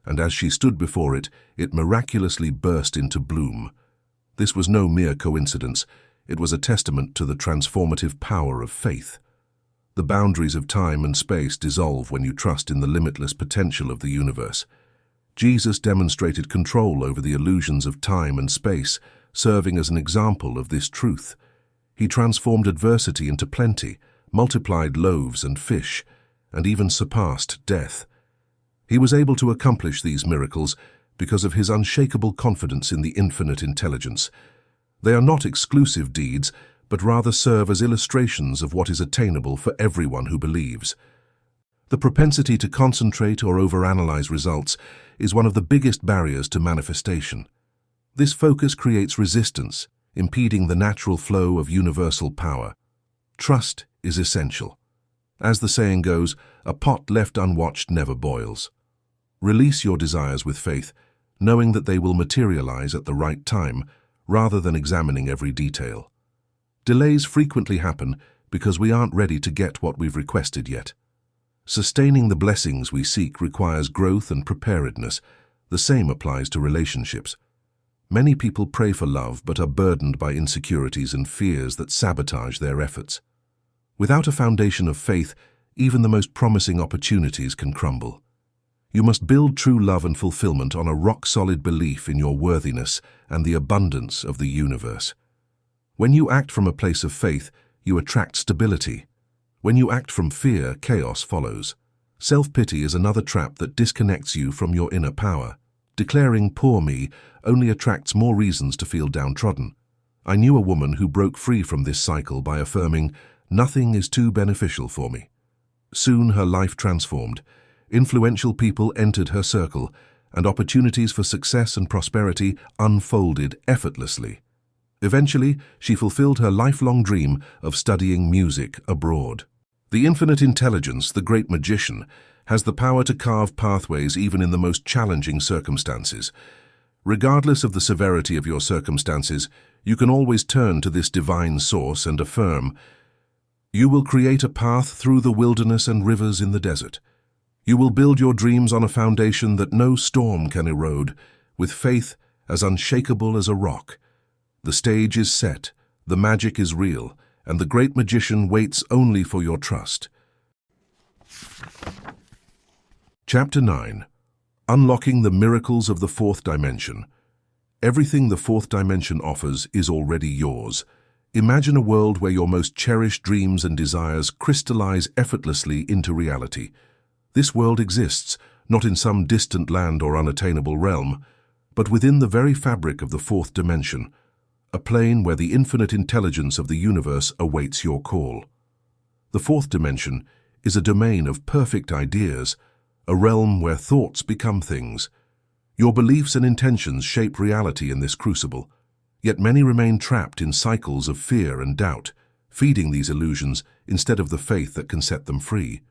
S1: and as she stood before it, it miraculously burst into bloom. This was no mere coincidence. It was a testament to the transformative power of faith. The boundaries of time and space dissolve when you trust in the limitless potential of the universe. Jesus demonstrated control over the illusions of time and space, serving as an example of this truth. He transformed adversity into plenty, multiplied loaves and fish, and even surpassed death. He was able to accomplish these miracles because of his unshakable confidence in the infinite intelligence. They are not exclusive deeds, but rather serve as illustrations of what is attainable for everyone who believes. The propensity to concentrate or overanalyze results is one of the biggest barriers to manifestation. This focus creates resistance, impeding the natural flow of universal power. Trust is essential. As the saying goes, a pot left unwatched never boils. Release your desires with faith, knowing that they will materialize at the right time, rather than examining every detail. Delays frequently happen because we aren't ready to get what we've requested yet. Sustaining the blessings we seek requires growth and preparedness. The same applies to relationships. Many people pray for love but are burdened by insecurities and fears that sabotage their efforts. Without a foundation of faith, even the most promising opportunities can crumble. You must build true love and fulfillment on a rock-solid belief in your worthiness and the abundance of the universe. When you act from a place of faith, you attract stability. When you act from fear, chaos follows. Self-pity is another trap that disconnects you from your inner power. Declaring "poor me" only attracts more reasons to feel downtrodden. I knew a woman who broke free from this cycle by affirming, "Nothing is too beneficial for me." Soon her life transformed. Influential people entered her circle, and opportunities for success and prosperity unfolded effortlessly. Eventually, she fulfilled her lifelong dream of studying music abroad. The infinite intelligence, the great magician, has the power to carve pathways even in the most challenging circumstances. Regardless of the severity of your circumstances, you can always turn to this divine source and affirm, "You will create a path through the wilderness and rivers in the desert. You will build your dreams on a foundation that no storm can erode, with faith as unshakable as a rock. The stage is set, the magic is real, and the great magician waits only for your trust." Chapter 9. Unlocking the Miracles of the Fourth Dimension. Everything the fourth dimension offers is already yours. Imagine a world where your most cherished dreams and desires crystallize effortlessly into reality. This world exists, not in some distant land or unattainable realm, but within the very fabric of the fourth dimension, a plane where the infinite intelligence of the universe awaits your call. The fourth dimension is a domain of perfect ideas, a realm where thoughts become things. Your beliefs and intentions shape reality in this crucible, yet many remain trapped in cycles of fear and doubt, feeding these illusions instead of the faith that can set them free.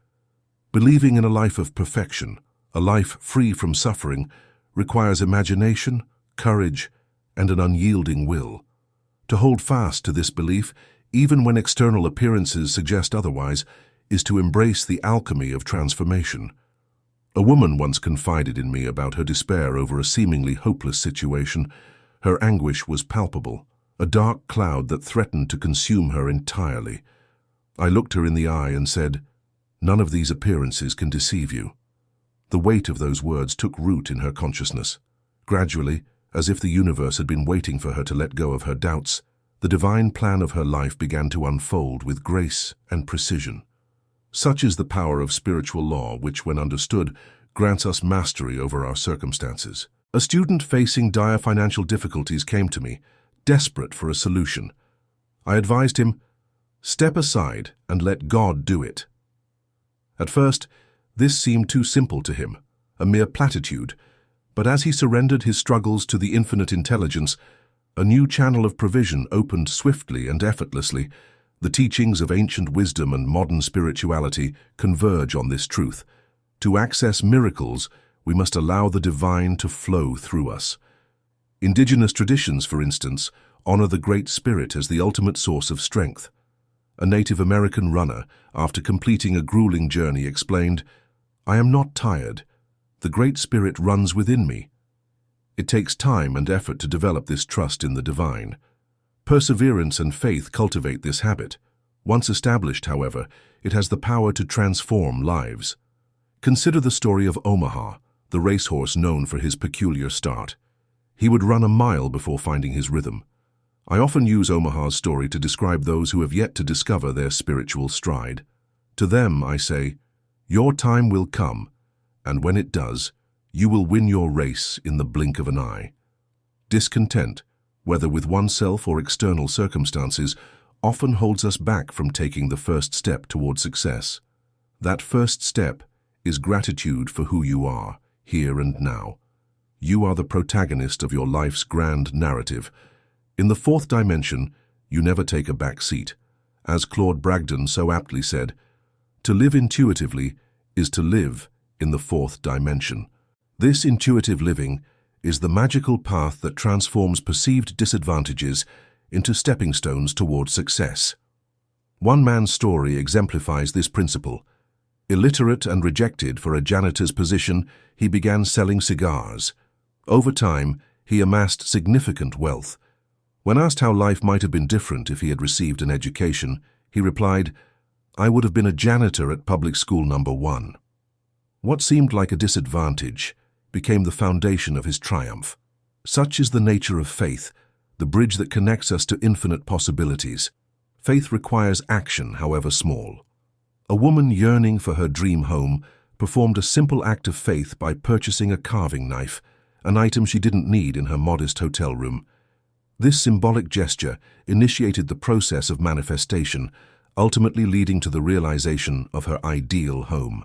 S1: Believing in a life of perfection, a life free from suffering, requires imagination, courage, and an unyielding will. To hold fast to this belief, even when external appearances suggest otherwise, is to embrace the alchemy of transformation. A woman once confided in me about her despair over a seemingly hopeless situation. Her anguish was palpable, a dark cloud that threatened to consume her entirely. I looked her in the eye and said, "None of these appearances can deceive you. The weight of those words took root in her consciousness. Gradually, as if the universe had been waiting for her to let go of her doubts, the divine plan of her life began to unfold with grace and precision. Such is the power of spiritual law, which, when understood, grants us mastery over our circumstances. A student facing dire financial difficulties came to me, desperate for a solution. I advised him, "Step aside and let God do it." At first, this seemed too simple to him, a mere platitude, but as he surrendered his struggles to the infinite intelligence, a new channel of provision opened swiftly and effortlessly. The teachings of ancient wisdom and modern spirituality converge on this truth. To access miracles, we must allow the divine to flow through us. Indigenous traditions, for instance, honor the Great Spirit as the ultimate source of strength. A Native American runner, after completing a grueling journey, explained, "I am not tired. The Great Spirit runs within me." It takes time and effort to develop this trust in the divine. Perseverance and faith cultivate this habit. Once established, however, it has the power to transform lives. Consider the story of Omaha, the racehorse known for his peculiar start. He would run a mile before finding his rhythm. I often use Omaha's story to describe those who have yet to discover their spiritual stride. To them, I say, your time will come, and when it does, you will win your race in the blink of an eye. Discontent, whether with oneself or external circumstances, often holds us back from taking the first step toward success. That first step is gratitude for who you are, here and now. You are the protagonist of your life's grand narrative. In the fourth dimension, you never take a back seat. As Claude Bragdon so aptly said, to live intuitively is to live in the fourth dimension. This intuitive living is the magical path that transforms perceived disadvantages into stepping stones toward success. One man's story exemplifies this principle. Illiterate and rejected for a janitor's position, he began selling cigars. Over time, he amassed significant wealth. When asked how life might have been different if he had received an education, he replied, "I would have been a janitor at public school number 1. What seemed like a disadvantage became the foundation of his triumph. Such is the nature of faith, the bridge that connects us to infinite possibilities. Faith requires action, however small. A woman yearning for her dream home performed a simple act of faith by purchasing a carving knife, an item she didn't need in her modest hotel room. This symbolic gesture initiated the process of manifestation, ultimately leading to the realization of her ideal home.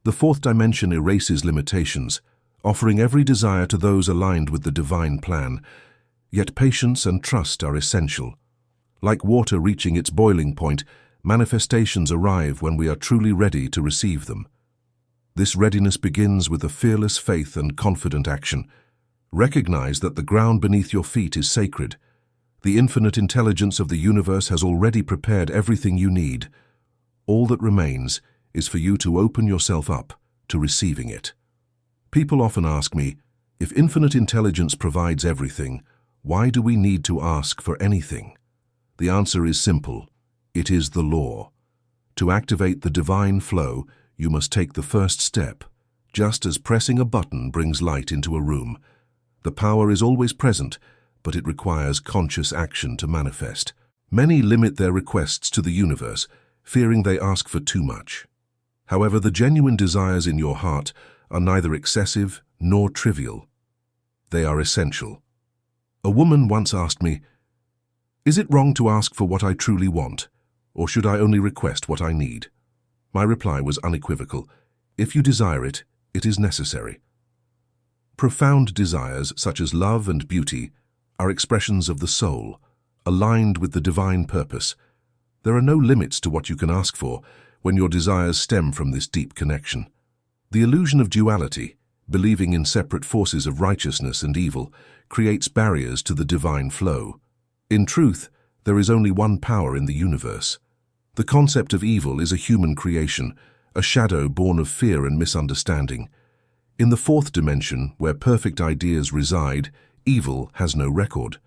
S1: The fourth dimension erases limitations, offering every desire to those aligned with the divine plan. Yet patience and trust are essential. Like water reaching its boiling point, manifestations arrive when we are truly ready to receive them. This readiness begins with a fearless faith and confident action. Recognize that the ground beneath your feet is sacred. The infinite intelligence of the universe has already prepared everything you need. All that remains is for you to open yourself up to receiving it. People often ask me, if infinite intelligence provides everything, why do we need to ask for anything? The answer is simple. It is the law. To activate the divine flow, you must take the first step, just as pressing a button brings light into a room. The power is always present, but it requires conscious action to manifest. Many limit their requests to the universe, fearing they ask for too much. However, the genuine desires in your heart are neither excessive nor trivial. They are essential. A woman once asked me, "Is it wrong to ask for what I truly want, or should I only request what I need?" My reply was unequivocal. If you desire it, it is necessary. Profound desires, such as love and beauty, are expressions of the soul, aligned with the divine purpose. There are no limits to what you can ask for when your desires stem from this deep connection. The illusion of duality, believing in separate forces of righteousness and evil, creates barriers to the divine flow. In truth, there is only one power in the universe. The concept of evil is a human creation, a shadow born of fear and misunderstanding. In the fourth dimension, where perfect ideas reside, evil has no record.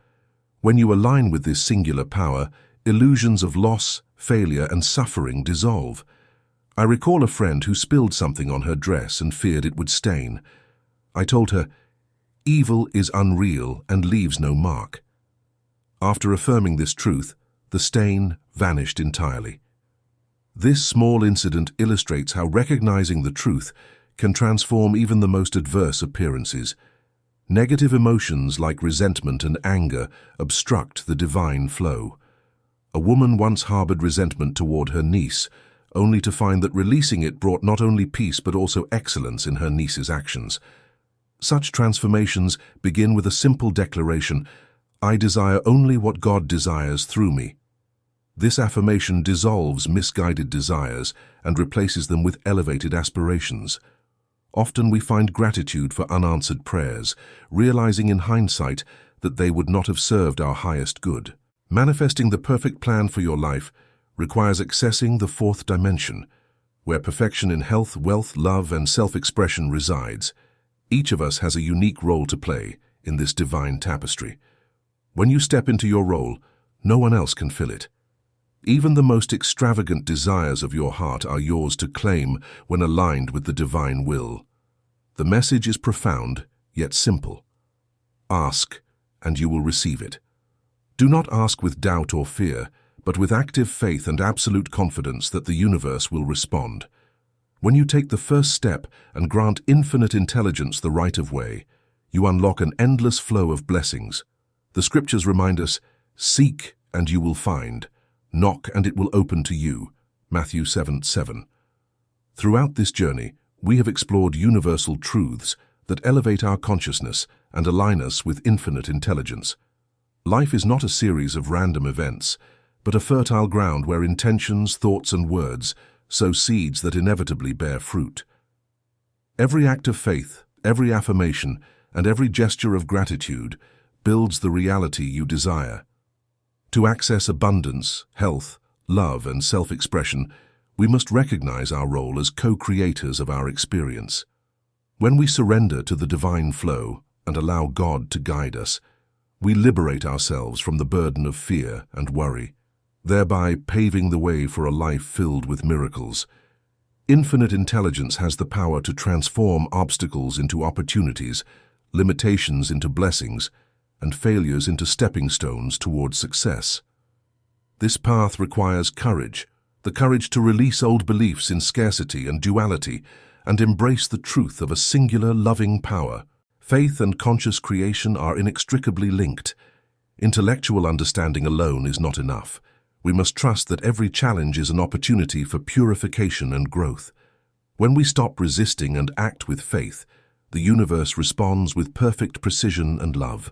S1: When you align with this singular power, illusions of loss, failure, and suffering dissolve. I recall a friend who spilled something on her dress and feared it would stain. I told her, "Evil is unreal and leaves no mark." After affirming this truth, the stain vanished entirely. This small incident illustrates how recognizing the truth can transform even the most adverse appearances. Negative emotions like resentment and anger obstruct the divine flow. A woman once harbored resentment toward her niece, only to find that releasing it brought not only peace but also excellence in her niece's actions. Such transformations begin with a simple declaration, "I desire only what God desires through me." This affirmation dissolves misguided desires and replaces them with elevated aspirations. Often we find gratitude for unanswered prayers, realizing in hindsight that they would not have served our highest good. Manifesting the perfect plan for your life requires accessing the fourth dimension, where perfection in health, wealth, love, and self-expression resides. Each of us has a unique role to play in this divine tapestry. When you step into your role, no one else can fill it. Even the most extravagant desires of your heart are yours to claim when aligned with the divine will. The message is profound, yet simple. Ask, and you will receive it. Do not ask with doubt or fear, but with active faith and absolute confidence that the universe will respond. When you take the first step and grant infinite intelligence the right of way, you unlock an endless flow of blessings. The scriptures remind us, "Seek, and you will find. Knock, and it will open to you." Matthew 7:7. Throughout this journey, we have explored universal truths that elevate our consciousness and align us with infinite intelligence. Life is not a series of random events, but a fertile ground where intentions, thoughts, and words sow seeds that inevitably bear fruit. Every act of faith, every affirmation, and every gesture of gratitude builds the reality you desire. To access abundance, health, love, and self-expression, we must recognize our role as co-creators of our experience. When we surrender to the divine flow and allow God to guide us, we liberate ourselves from the burden of fear and worry, thereby paving the way for a life filled with miracles. Infinite intelligence has the power to transform obstacles into opportunities, limitations into blessings, and failures into stepping stones toward success. This path requires courage, the courage to release old beliefs in scarcity and duality and embrace the truth of a singular loving power. Faith and conscious creation are inextricably linked. Intellectual understanding alone is not enough. We must trust that every challenge is an opportunity for purification and growth. When we stop resisting and act with faith, the universe responds with perfect precision and love.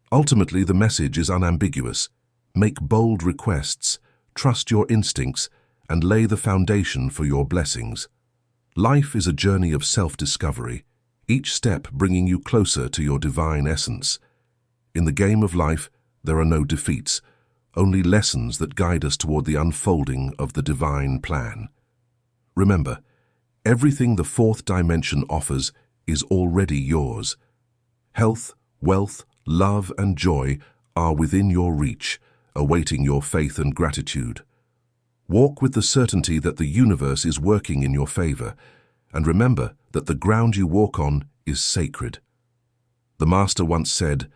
S1: Ultimately, the message is unambiguous. Make bold requests, trust your instincts, and lay the foundation for your blessings. Life is a journey of self-discovery, each step bringing you closer to your divine essence. In the game of life, there are no defeats, only lessons that guide us toward the unfolding of the divine plan. Remember, everything the fourth dimension offers is already yours. Health, wealth, love, and joy are within your reach, awaiting your faith and gratitude. Walk with the certainty that the universe is working in your favor, and remember that the ground you walk on is sacred. The Master once said,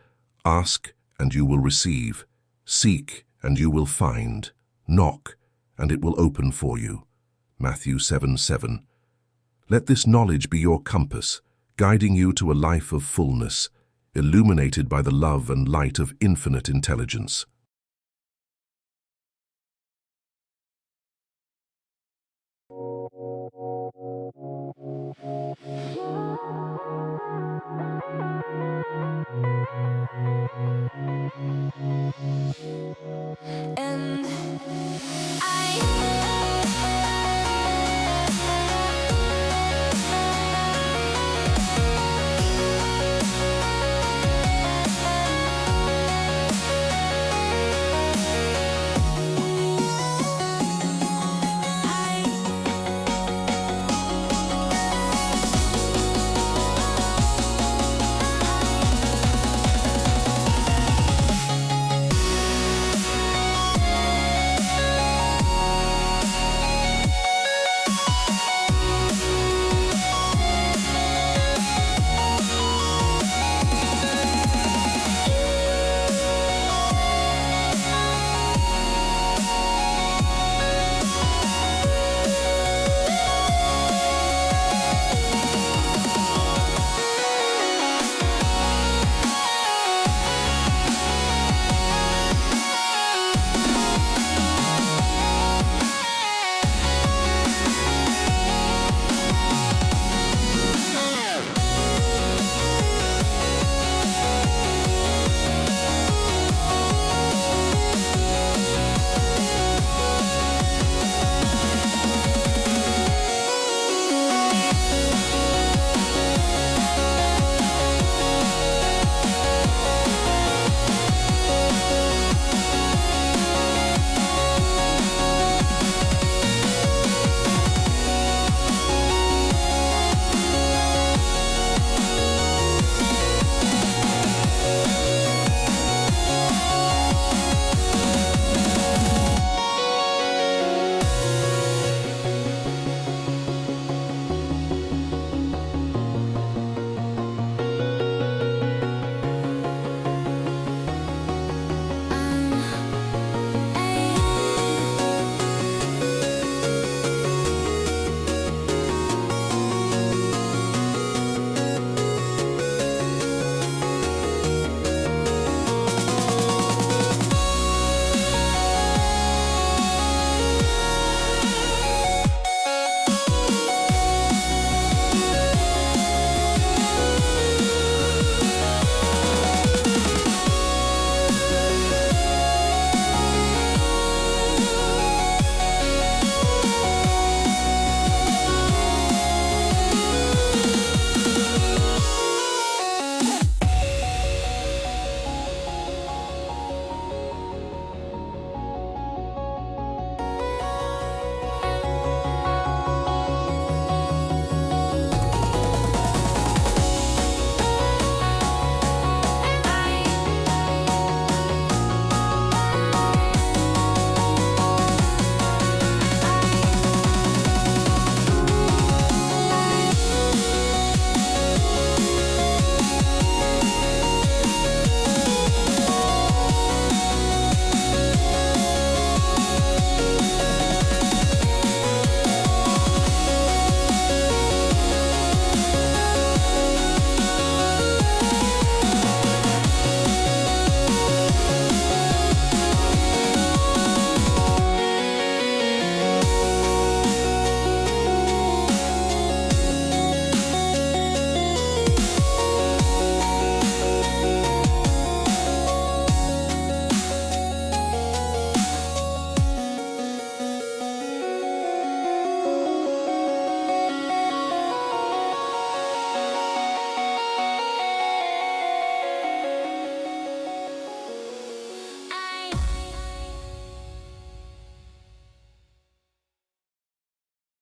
S1: "Ask, and you will receive. Seek, and you will find. Knock, and it will open for you." Matthew 7:7. Let this knowledge be your compass, guiding you to a life of fullness, illuminated by the love and light of infinite intelligence.